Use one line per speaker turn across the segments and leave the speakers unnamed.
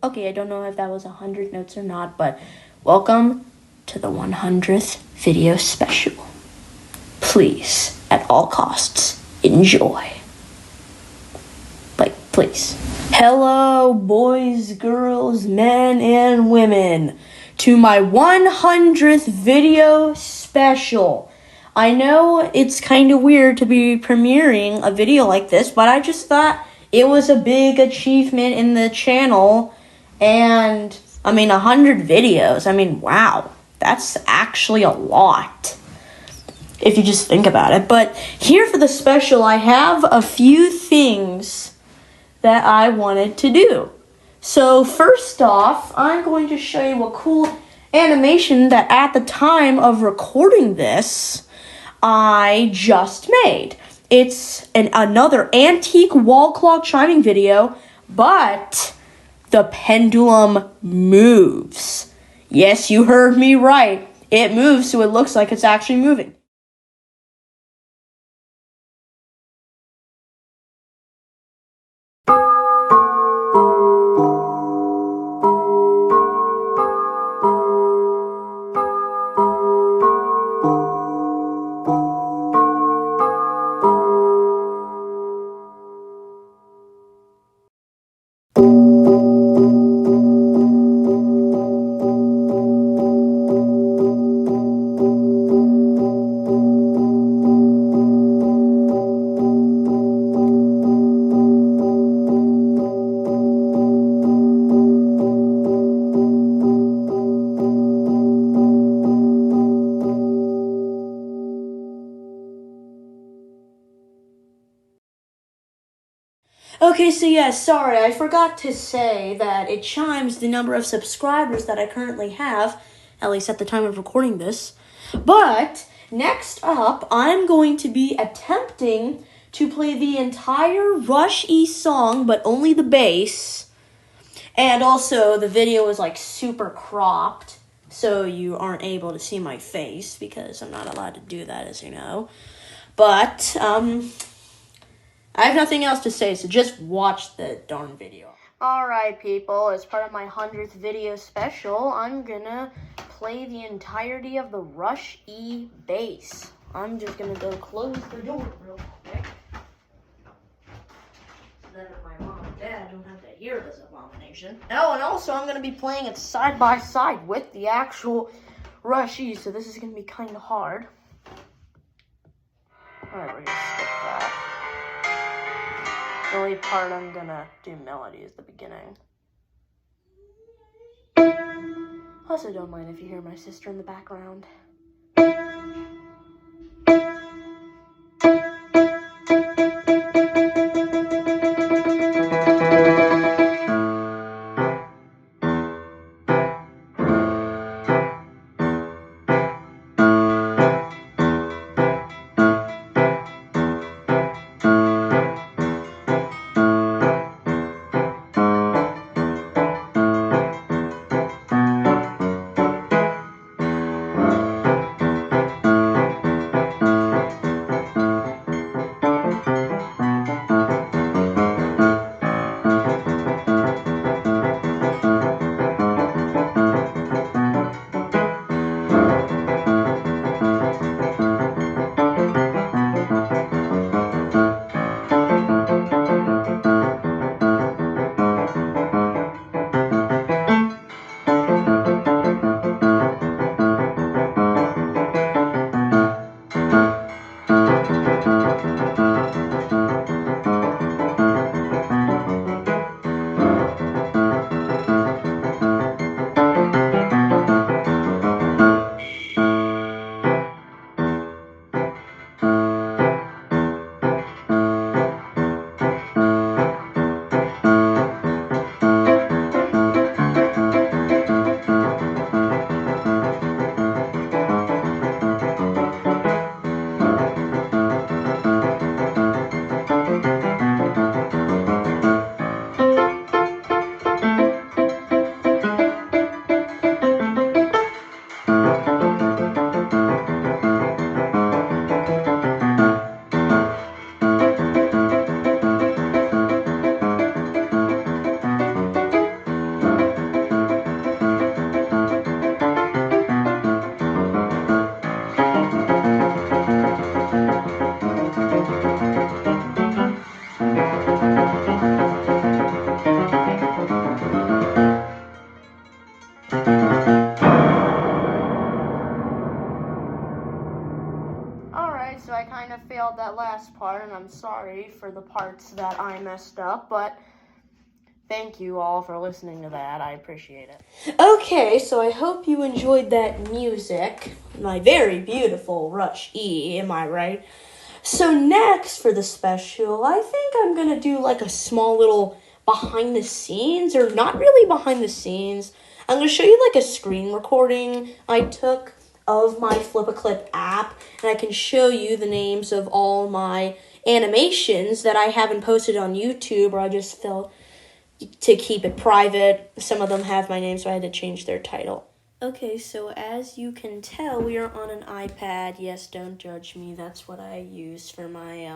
Okay, I don't know if that was 100 notes or not, but welcome to the 100th video special. Please, at all costs, enjoy. Like, please. Hello, boys, girls, men, and women, to my 100th video special. I know it's kind of weird to be premiering a video like this, but I just thought it was a big achievement in the channel. And, 100 videos. Wow, that's actually a lot, if you just think about it. But here for the special, I have a few things that I wanted to do. So first off, I'm going to show you a cool animation that at the time of recording this, I just made. It's another antique wall clock chiming video, but the pendulum moves. Yes, you heard me right. It moves, so it looks like it's actually moving. Okay, so yeah, sorry, I forgot to say that it chimes the number of subscribers that I currently have, at least at the time of recording this. But next up, I'm going to be attempting to play the entire Rush E song, but only the bass. And also, the video is like super cropped, so you aren't able to see my face because I'm not allowed to do that, as you know. But, I have nothing else to say, so just watch the darn video. Alright, people, as part of my 100th video special, I'm gonna play the entirety of the Rush E bass. I'm just gonna go close the door real quick, so that my mom and dad don't have to hear this abomination. Oh, and also I'm gonna be playing it side by side with the actual Rush E, so this is gonna be kind of hard. Alright, we're gonna skip that. The only part I'm gonna do melody is the beginning. Also, don't mind if you hear my sister in the background. I'm sorry for the parts that I messed up, but thank you all for listening to that. I appreciate it. Okay, so I hope you enjoyed that music. My very beautiful Rush E, am I right? So next for the special, I think I'm going to do like a small little behind the scenes, or not really behind the scenes. I'm going to show you like a screen recording I took of my Flip-A-Clip app, and I can show you the names of all my animations that I haven't posted on YouTube, or I just felt to keep it private. Some of them have my name, so I had to change their title. Okay, so as you can tell, we are on an iPad. Yes, don't judge me. That's what I use for my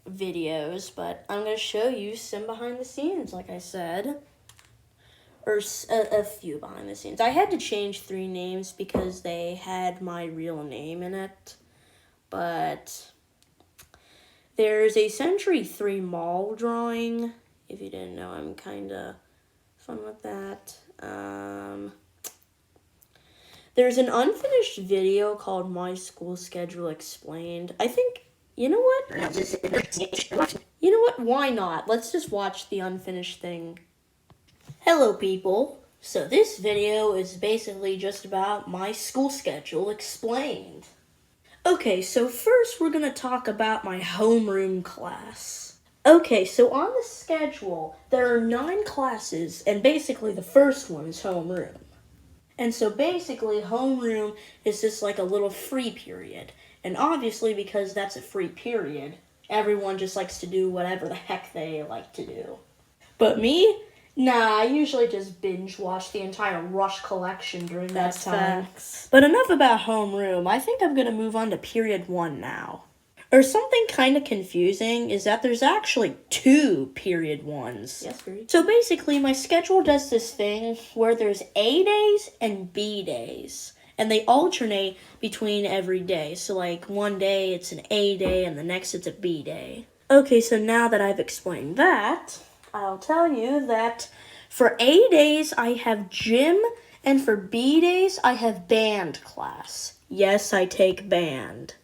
videos, but I'm going to show you some behind the scenes, like I said. Or a few behind the scenes. I had to change 3 names because they had my real name in it. But there's a Century 3 mall drawing. If you didn't know, I'm kind of fun with that. There's an unfinished video called My School Schedule Explained. I think, you know what? You know what? Why not? Let's just watch the unfinished thing. Hello, people. So this video is basically just about my school schedule explained. Okay, so first we're going to talk about my homeroom class. Okay, so on the schedule, there are 9 classes, and basically the first one is homeroom. And so basically, homeroom is just like a little free period. And obviously, because that's a free period, everyone just likes to do whatever the heck they like to do. But me? Nah, I usually just binge watch the entire Rush collection during that time. Facts. But enough about homeroom. I think I'm going to move on to period 1 now. Or something kind of confusing is that there's actually 2 period 1s. Yes, very. So basically, my schedule does this thing where there's A days and B days. And they alternate between every day. So like one day it's an A day and the next it's a B day. Okay, so now that I've explained that, I'll tell you that for A days, I have gym, and for B days, I have band class. Yes, I take band.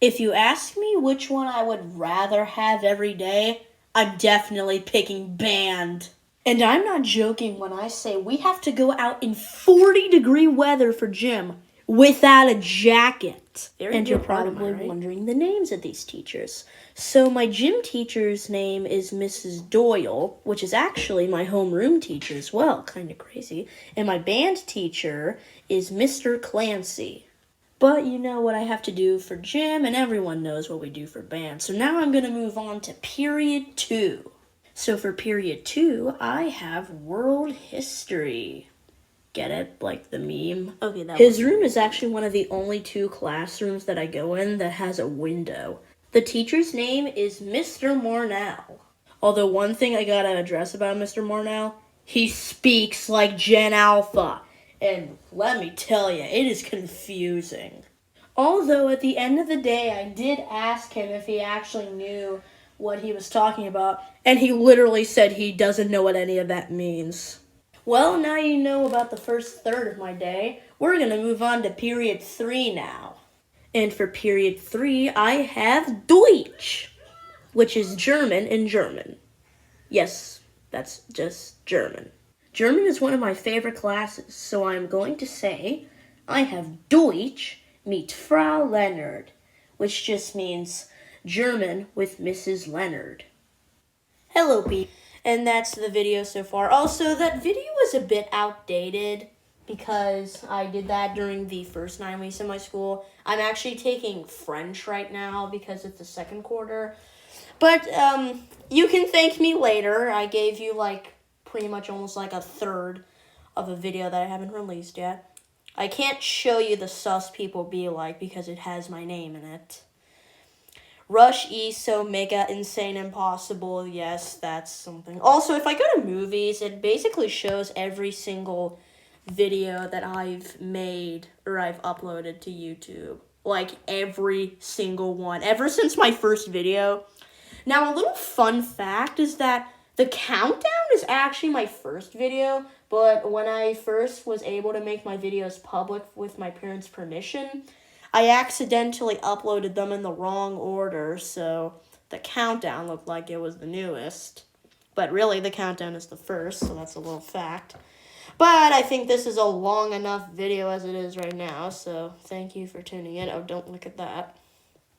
If you ask me which one I would rather have every day, I'm definitely picking band. And I'm not joking when I say we have to go out in 40-degree weather for gym without a jacket. And you're probably wondering the names of these teachers. So my gym teacher's name is Mrs. Doyle, which is actually my homeroom teacher as well, kind of crazy. And my band teacher is Mr. Clancy. But you know what I have to do for gym, and everyone knows what we do for band. So now I'm going to move on to period 2. So for period 2, I have world history. Get it? Like the meme? Okay, his room is actually one of the only 2 classrooms that I go in that has a window. The teacher's name is Mr. Mornell. Although one thing I gotta address about Mr. Mornell, he speaks like Gen Alpha. And let me tell you, it is confusing. Although at the end of the day, I did ask him if he actually knew what he was talking about, and he literally said he doesn't know what any of that means. Well, now you know about the first third of my day. We're going to move on to period 3 now. And for period 3, I have Deutsch, which is German in German. Yes, that's just German. German is one of my favorite classes, so I'm going to say I have Deutsch mit Frau Leonard, which just means German with Mrs. Leonard. Hello, Pete. And that's the video so far. Also, that video was a bit outdated because I did that during the first 9 weeks of my school. I'm actually taking French right now because it's the second quarter. But you can thank me later. I gave you like pretty much almost like a third of a video that I haven't released yet. I can't show you the sus people be like because it has my name in it. Rush E, so mega insane impossible. Yes, that's something. Also, if I go to movies, it basically shows every single video that I've made or I've uploaded to YouTube. Like, every single one. Ever since my first video. Now, a little fun fact is that the countdown is actually my first video, but when I first was able to make my videos public with my parents' permission, I accidentally uploaded them in the wrong order, so the countdown looked like it was the newest. But really, the countdown is the first, so that's a little fact. But I think this is a long enough video as it is right now, so thank you for tuning in. Oh, don't look at that.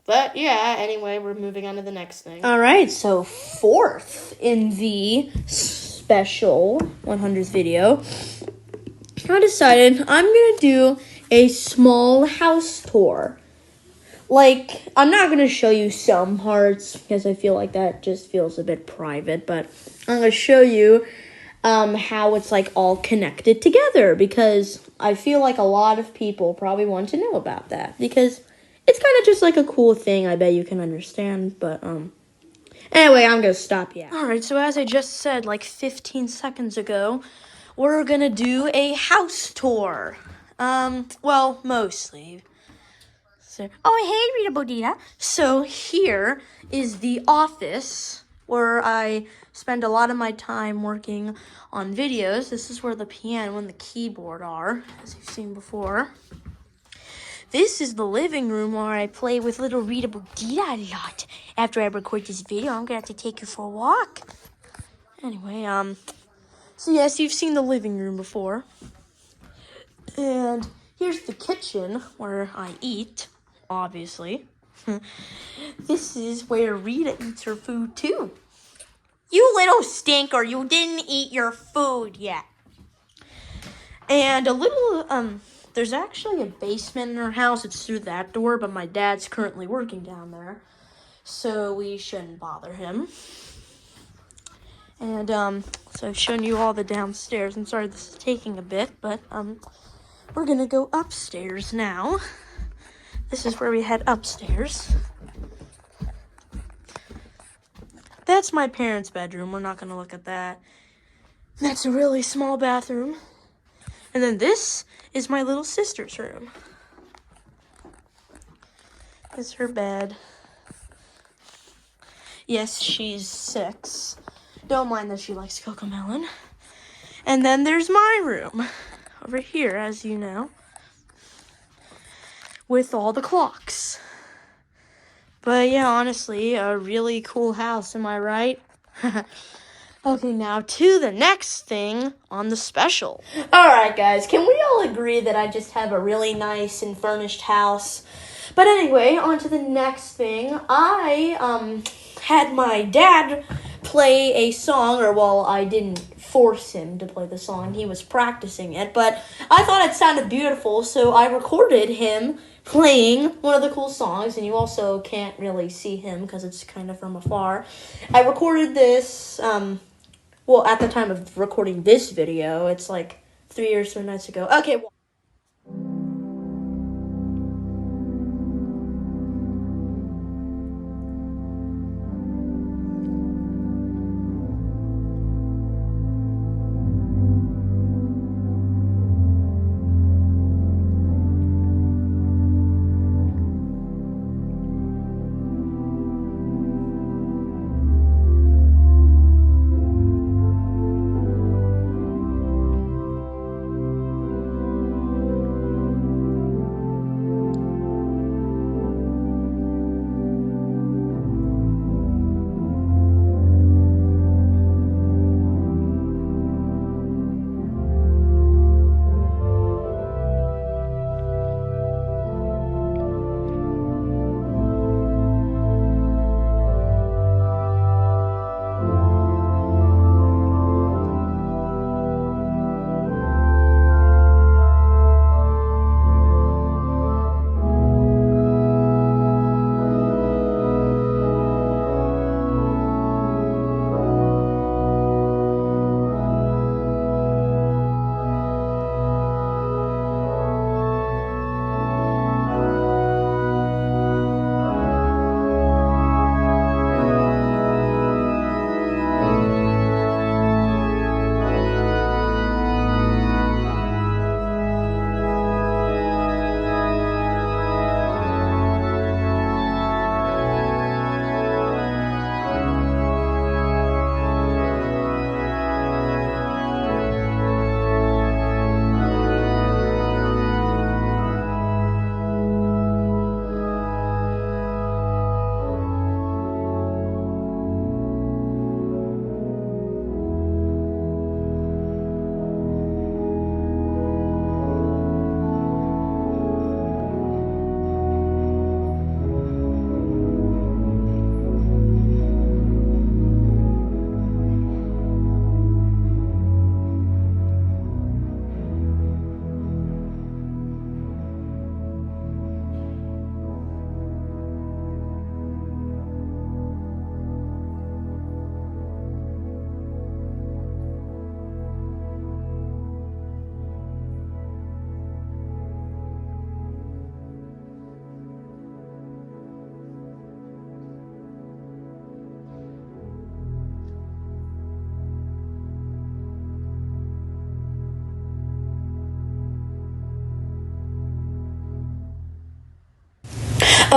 But yeah, anyway, we're moving on to the next thing. All right, so fourth in the special 100th video, I decided I'm going to do a small house tour. Like, I'm not going to show you some parts because I feel like that just feels a bit private, but I'm going to show you how it's like all connected together because I feel like a lot of people probably want to know about that because it's kind of just like a cool thing I bet you can understand, but anyway, I'm going to stop you. All right, so as I just said like 15 seconds ago, we're going to do a house tour. Well, mostly. So, oh, hey, Rita Bodita. So here is the office where I spend a lot of my time working on videos. This is where the piano and the keyboard are, as you've seen before. This is the living room where I play with little Rita Bodita a lot. After I record this video, I'm gonna have to take her for a walk. Anyway, so yes, you've seen the living room before. And here's the kitchen where I eat, obviously. This is where Rita eats her food too. You little stinker, you didn't eat your food yet. And a little, there's actually a basement in our house. It's through that door, but my dad's currently working down there, so we shouldn't bother him. And, so I've shown you all the downstairs. I'm sorry this is taking a bit, but, we're gonna go upstairs now. This is where we head upstairs. That's my parents' bedroom. We're not gonna look at that. That's a really small bathroom. And then this is my little sister's room. It's her bed. Yes, she's 6. Don't mind that she likes Cocomelon. And then there's my room over here, as you know, with all the clocks. But yeah, honestly, a really cool house, am I right? Okay, now to the next thing on the special. Alright guys, can we all agree that I just have a really nice and furnished house? But anyway, on to the next thing. I had my dad play a song, or well, I didn't force him to play the song. He was practicing it, but I thought it sounded beautiful, so I recorded him playing one of the cool songs, and you also can't really see him because it's kind of from afar. I recorded this, well, at the time of recording this video, it's like 3 or so nights ago. Okay, well,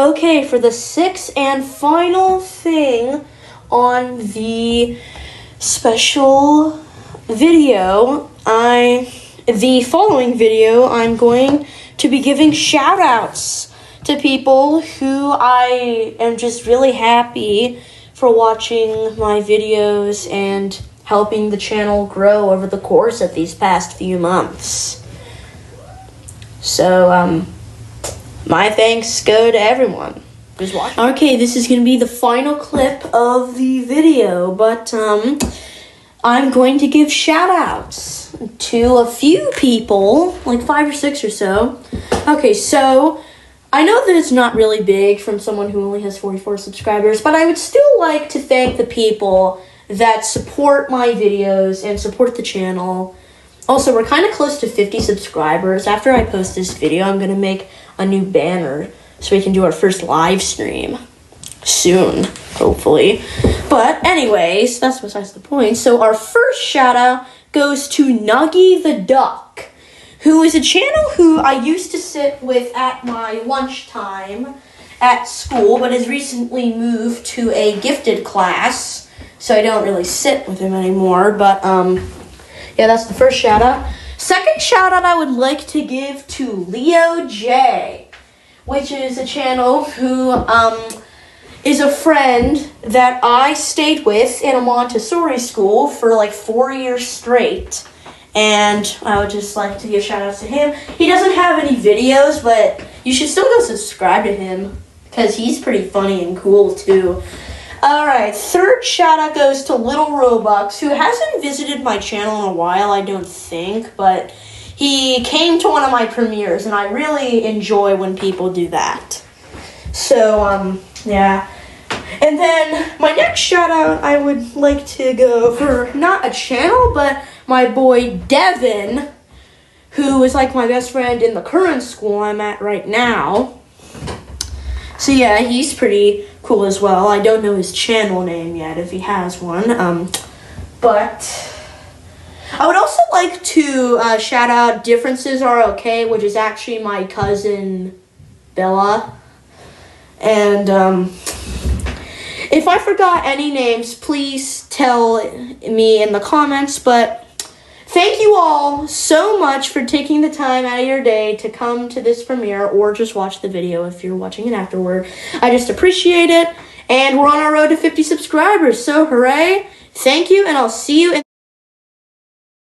Okay, for the sixth and final thing on the special video, the following video, I'm going to be giving shout-outs to people who I am just really happy for watching my videos and helping the channel grow over the course of these past few months. So, my thanks go to everyone who's watching. Okay, this is going to be the final clip of the video, but I'm going to give shout-outs to a few people, like 5 or 6 or so. Okay, so I know that it's not really big from someone who only has 44 subscribers, but I would still like to thank the people that support my videos and support the channel. Also, we're kind of close to 50 subscribers. After I post this video, I'm going to make a new banner so we can do our first live stream soon, hopefully. But anyways, that's besides the point. So our first shout out goes to Nuggy the Duck, who is a channel who I used to sit with at my lunchtime at school, but has recently moved to a gifted class, so I don't really sit with him anymore. But yeah, that's the first shout out. Second shout out I would like to give to Leo J, which is a channel who is a friend that I stayed with in a Montessori school for like 4 years straight. And I would just like to give shout outs to him. He doesn't have any videos, but you should still go subscribe to him because he's pretty funny and cool too. Alright, third shout out goes to Little Robux, who hasn't visited my channel in a while, I don't think, but he came to one of my premieres, and I really enjoy when people do that. So, yeah. And then my next shout out, I would like to go for not a channel, but my boy Devin, who is like my best friend in the current school I'm at right now. So yeah, he's pretty cool as well. I don't know his channel name yet, if he has one. But I would also like to shout out Differences Are Okay, which is actually my cousin Bella. And if I forgot any names, please tell me in the comments. But thank you all so much for taking the time out of your day to come to this premiere, or just watch the video if you're watching it afterward. I just appreciate it. And we're on our road to 50 subscribers, so hooray. Thank you, and I'll see you in